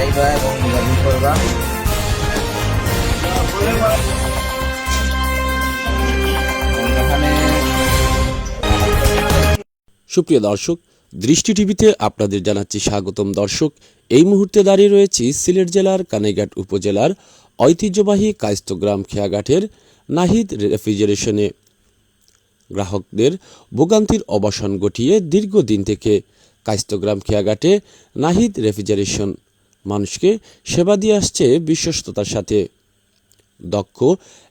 আইবা এবং যোগাযোগ করবা। এখানে সুপ্রিয় দর্শক, দৃষ্টি টিভিতে আপনাদের জানাচ্ছি স্বাগতম। দর্শক, এই মুহূর্তে দাঁড়িয়ে রয়েছি সিলেট জেলার কানাইঘাট উপজেলার ঐতিহ্যবাহী কায়স্থগ্রাম খেয়াঘাটের নাহিদ রেফ্রিজারেশনে। গ্রাহকদের ভোগান্তির অবসান ঘটিয়ে দীর্ঘদিন থেকে কায়স্থগ্রাম খেয়াঘাটে নাহিদ রেফ্রিজারেশন মানুষকে সেবা দিয়ে আসছে বিশ্বস্ততার সাথে। দক্ষ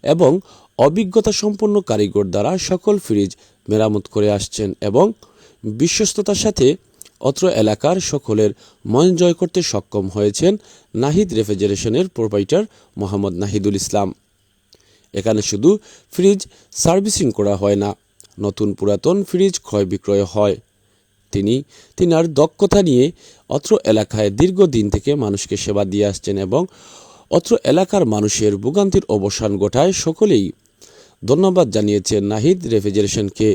এবং অভিজ্ঞতা সম্পন্ন কারিগর দ্বারা সকল ফ্রিজ মেরামত করে আসছেন এবং বিশ্বস্ততার সাথে অত্র এলাকার সকলের মন জয় করতে সক্ষম হয়েছেন নাহিদ রেফ্রিজারেশনের প্রোপাইটার মোহাম্মদ নাহিদুল ইসলাম। এখানে শুধু ফ্রিজ সার্ভিসিং করা হয় না, নতুন পুরাতন ফ্রিজ ক্রয় বিক্রয় হয়। তিনার দক্ষতা নিয়ে অত্র এলাকায় দীর্ঘদিন থেকে মানুষকে সেবা দিয়ে আসছেন এবং অত্র এলাকার মানুষের ভোগান্তির অবসান ঘটায় সকলেই ধন্যবাদ জানিয়েছেন নাহিদ রেফ্রিজারেশনকে।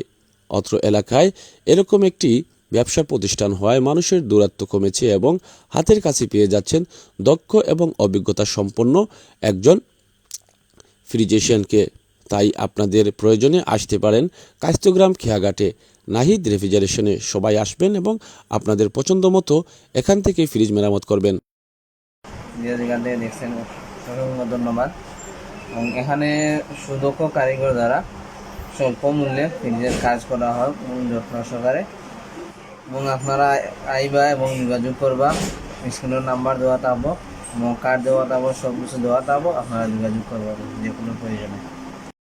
অত্র এলাকায় এরকম একটি ব্যবসা প্রতিষ্ঠান হওয়ায় মানুষের দূরত্ব কমেছে এবং হাতের কাছে পেয়ে যাচ্ছেন দক্ষ এবং অভিজ্ঞতা সম্পন্ন একজন ফ্রিজেশিয়ানকে। তাই আপনাদের প্রয়োজনে আসতে পারেন কায়স্থগ্রাম খেয়াঘাটে নাহিদ রেফ্রিজারেশনে। সবাই আসবেন এবং আপনাদের পছন্দ মতো এখান থেকে ফ্রিজ মেরামত করবেন। যেখান থেকে দেখছেন অসংখ্য ধন্যবাদ। এবং এখানে সুদক্ষ কারিগর দ্বারা স্বল্প মূল্যে ফ্রিজের কাজ করা হয় যত্ন সহকারে। এবং আপনারা আইবা এবং যোগাযোগ করবা। স্ক্রিনের নাম্বার দেওয়া থাকবো এবং কার্ড দেওয়া থাকবো, সব কিছু দেওয়া থাকবো। আপনারা যোগাযোগ করবেন যে কোনো প্রয়োজনে।